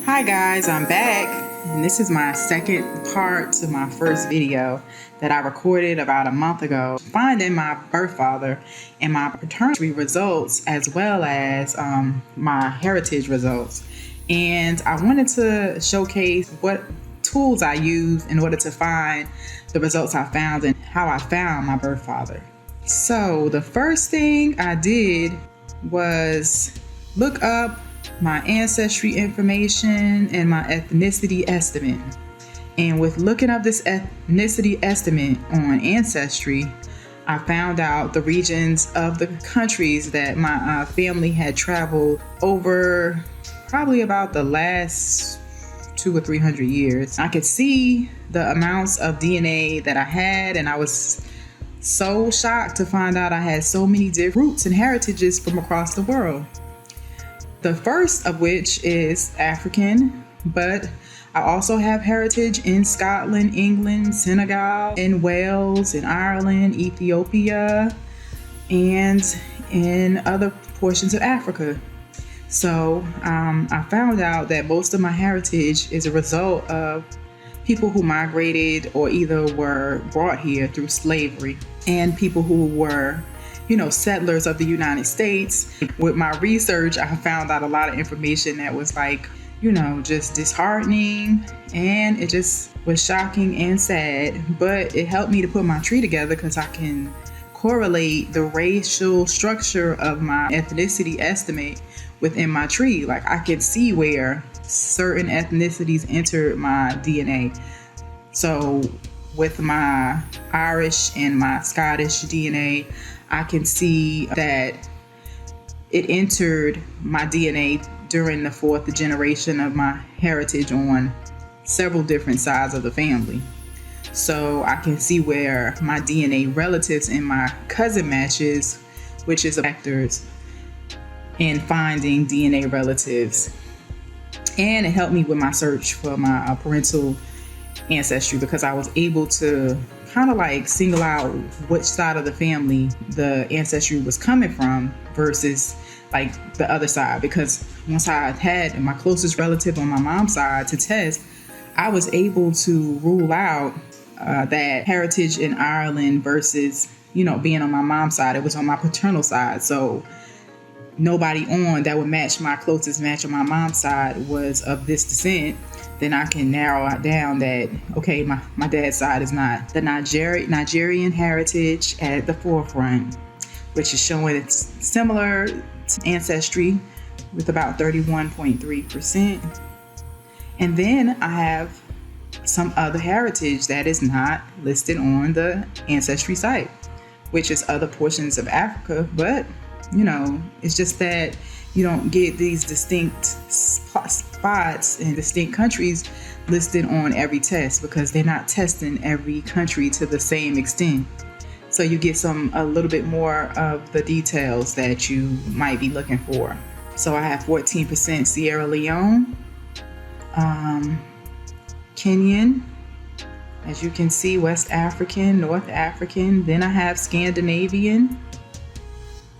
Hi guys, I'm back, and this is my second part to my first video that I recorded about a month ago, finding my birth father and my paternity results as well as my heritage results. And I wanted to showcase what tools I used in order to find the results I found and how I found my birth father. So the first thing I did was look up my ancestry information and my ethnicity estimate. And with looking up this ethnicity estimate on Ancestry, I found out the regions of the countries that my family had traveled over probably about the last 200 or 300 years. I could see the amounts of DNA that I had, and I was so shocked to find out I had so many different roots and heritages from across the world. The first of which is African, but I also have heritage in Scotland, England, Senegal, in Wales, in Ireland, Ethiopia, and in other portions of Africa. So I found out that most of my heritage is a result of people who migrated or either were brought here through slavery, and people who were settlers of the United States. With my research, I found out a lot of information that was just disheartening, and it just was shocking and sad. But it helped me to put my tree together because I can correlate the racial structure of my ethnicity estimate within my tree. Like, I could see where certain ethnicities entered my DNA. So with my Irish and my Scottish DNA, I can see that it entered my DNA during the fourth generation of my heritage on several different sides of the family. So I can see where my DNA relatives and my cousin matches, which is factors in finding DNA relatives. And it helped me with my search for my parental ancestry, because I was able to kind of single out which side of the family the ancestry was coming from versus the other side. Because once I had my closest relative on my mom's side to test, I was able to rule out that heritage in Ireland versus being on my mom's side. It was on my paternal side, so nobody on that would match my closest match on my mom's side was of this descent. Then I can narrow it down that, okay, my dad's side is not. The Nigerian heritage at the forefront, which is showing it's similar to Ancestry with about 31.3%. And then I have some other heritage that is not listed on the Ancestry site, which is other portions of Africa. But, it's just that you don't get these distinct spots and distinct countries listed on every test, because they're not testing every country to the same extent. So you get a little bit more of the details that you might be looking for. So I have 14% Sierra Leone, Kenyan, as you can see, West African, North African. Then I have Scandinavian,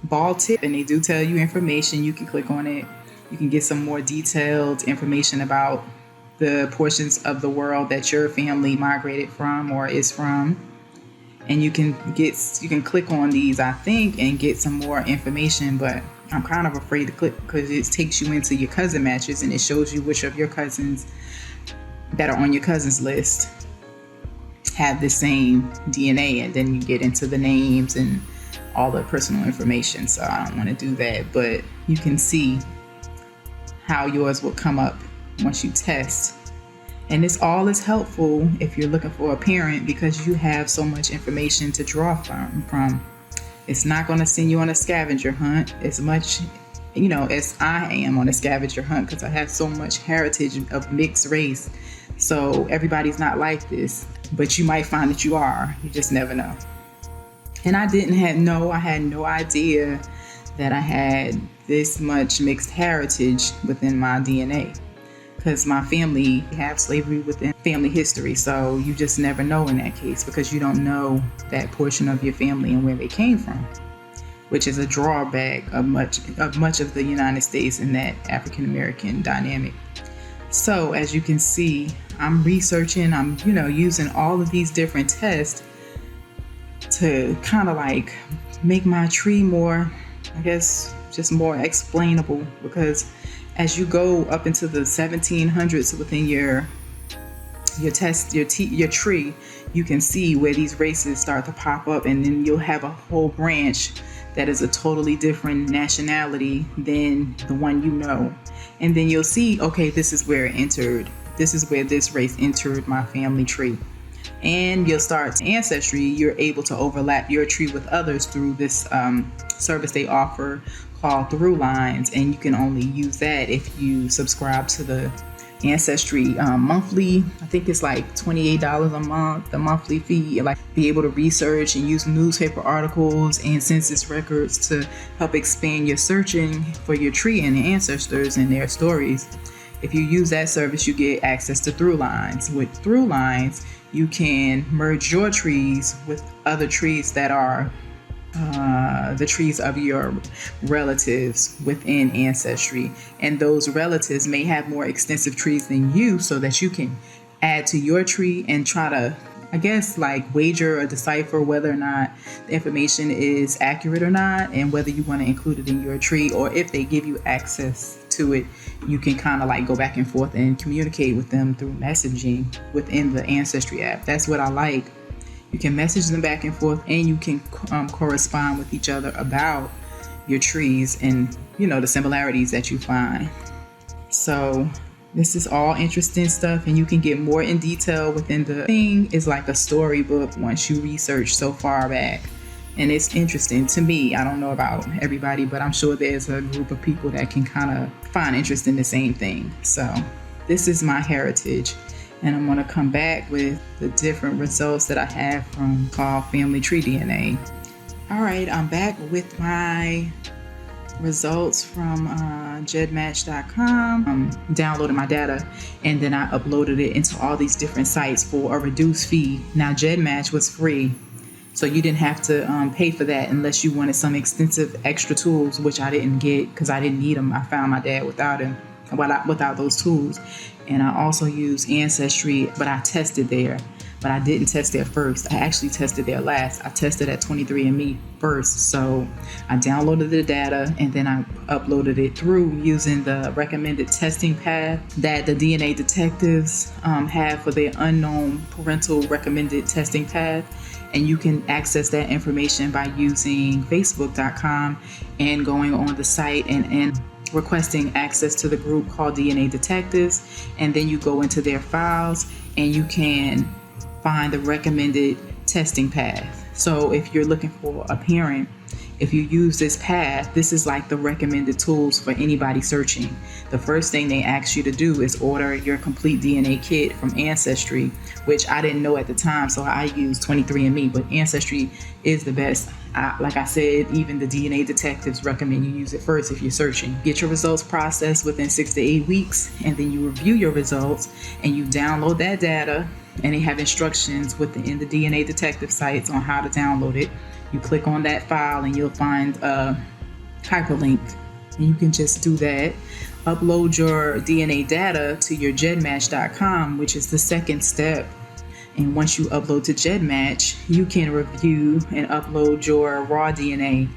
Baltic, and they do tell you information. You can click on it. You can get some more detailed information about the portions of the world that your family migrated from or is from. And you can click on these, I think, and get some more information. But I'm kind of afraid to click because it takes you into your cousin matches, and it shows you which of your cousins that are on your cousins list have the same DNA, and then you get into the names and all the personal information. So I don't want to do that, but you can see how yours will come up once you test. And this all is helpful if you're looking for a parent, because you have so much information to draw from. It's not going to send you on a scavenger hunt as much, as I am on a scavenger hunt, because I have so much heritage of mixed race. So everybody's not like this, but you might find that you are. You just never know. And I had no idea that I had this much mixed heritage within my DNA, because my family have slavery within family history. So you just never know in that case, because you don't know that portion of your family and where they came from, which is a drawback of much of the United States in that African American dynamic. So as you can see, I'm researching, I'm, using all of these different tests to kind of like make my tree more, I guess, just more explainable, because as you go up into the 1700s within your tree, you can see where these races start to pop up, and then you'll have a whole branch that is a totally different nationality than the one and then you'll see, okay, this is where it entered, this is where this race entered my family tree. And you'll start Ancestry, you're able to overlap your tree with others through this service they offer called Thrulines, and you can only use that if you subscribe to the Ancestry monthly. I think it's like $28 a month, the monthly fee. Like, be able to research and use newspaper articles and census records to help expand your searching for your tree and the ancestors and their stories. If you use that service, you get access to Thrulines. With Thrulines, you can merge your trees with other trees that are the trees of your relatives within Ancestry, and those relatives may have more extensive trees than you, so that you can add to your tree and try to, I guess, like wager or decipher whether or not the information is accurate or not, and whether you want to include it in your tree, or if they give you access to it, you can kind of like go back and forth and communicate with them through messaging within the Ancestry app. That's what I like. You can message them back and forth, and you can correspond with each other about your trees and, the similarities that you find. So this is all interesting stuff, and you can get more in detail within the thing. Is like a storybook once you research so far back. And it's interesting to me. I don't know about everybody, but I'm sure there's a group of people that can kind of find interest in the same thing. So this is MyHeritage. And I'm going to come back with the different results that I have from called Family Tree DNA. All right, I'm back with my results from Gedmatch.com. Downloaded my data, and then I uploaded it into all these different sites for a reduced fee. Now, Gedmatch was free, so you didn't have to pay for that unless you wanted some extensive extra tools, which I didn't get because I didn't need them. I found my dad without those tools. And I also use Ancestry, but I tested there. But I didn't test there first. I actually tested there last. I tested at 23andMe first. So I downloaded the data, and then I uploaded it through using the recommended testing path that the DNA detectives have for their unknown parental recommended testing path. And you can access that information by using Facebook.com and going on the site and requesting access to the group called DNA Detectives, and then you go into their files and you can find the recommended testing path. So if you're looking for a parent, if you use this path, this is like the recommended tools for anybody searching. The first thing they ask you to do is order your complete DNA kit from Ancestry, which I didn't know at the time, so I used 23andMe, but Ancestry is the best. Like I said, even the DNA detectives recommend you use it first if you're searching. Get your results processed within 6 to 8 weeks, and then you review your results and you download that data, and they have instructions in the DNA detective sites on how to download it. You click on that file and you'll find a hyperlink, and you can just do that. Upload your DNA data to your Gedmatch.com, which is the second step. And once you upload to Gedmatch, you can review and upload your raw DNA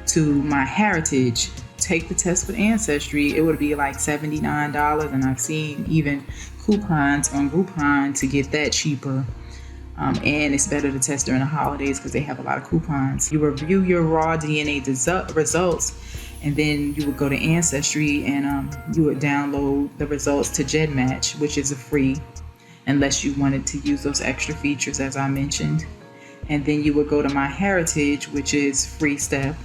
to MyHeritage. Take the test with Ancestry. It would be like $79, and I've seen even coupons on Groupon to get that cheaper. And it's better to test during the holidays because they have a lot of coupons. You review your raw DNA results, and then you would go to Ancestry and you would download the results to Gedmatch, which is a free, unless you wanted to use those extra features as I mentioned. And then you would go to MyHeritage, which is free step,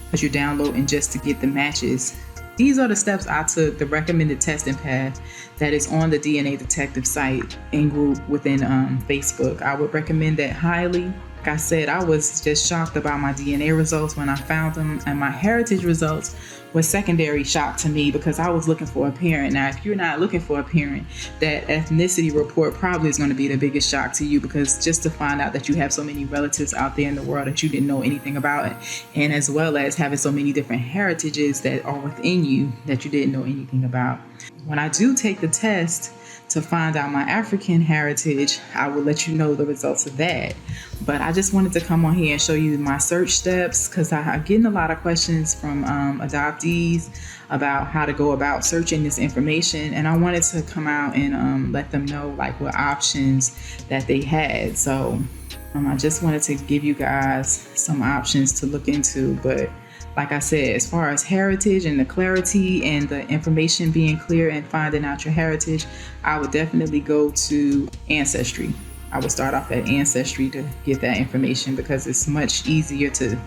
because you're downloading just to get the matches. These are the steps I took, the recommended testing path that is on the DNA detective site and group within Facebook. I would recommend that highly. Like I said, I was just shocked about my DNA results when I found them, and MyHeritage results was secondary shock to me because I was looking for a parent. Now, if you're not looking for a parent, that ethnicity report probably is going to be the biggest shock to you, because just to find out that you have so many relatives out there in the world that you didn't know anything about, and as well as having so many different heritages that are within you that you didn't know anything about. When I do take the test to find out my African heritage, I will let you know the results of that. But I just wanted to come on here and show you my search steps, because I'm getting a lot of questions from adoptees about how to go about searching this information, and I wanted to come out and let them know like what options that they had. So I just wanted to give you guys some options to look into. But like I said, as far as heritage and the clarity and the information being clear and finding out your heritage, I would definitely go to Ancestry. I would start off at Ancestry to get that information, because it's much easier to,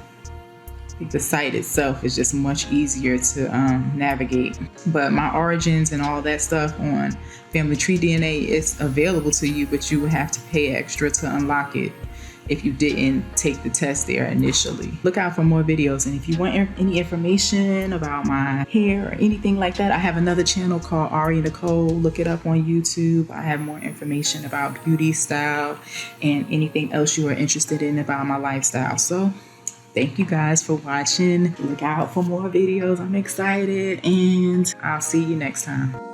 the site itself is just much easier to navigate. But my origins and all that stuff on Family Tree DNA is available to you, but you would have to pay extra to unlock it if you didn't take the test there initially. Look out for more videos, and if you want any information about my hair or anything like that, I have another channel called Ari Nicole. Look it up on YouTube. I have more information about beauty, style, and anything else you are interested in about my lifestyle. So thank you guys for watching. Look out for more videos. I'm excited, and I'll see you next time.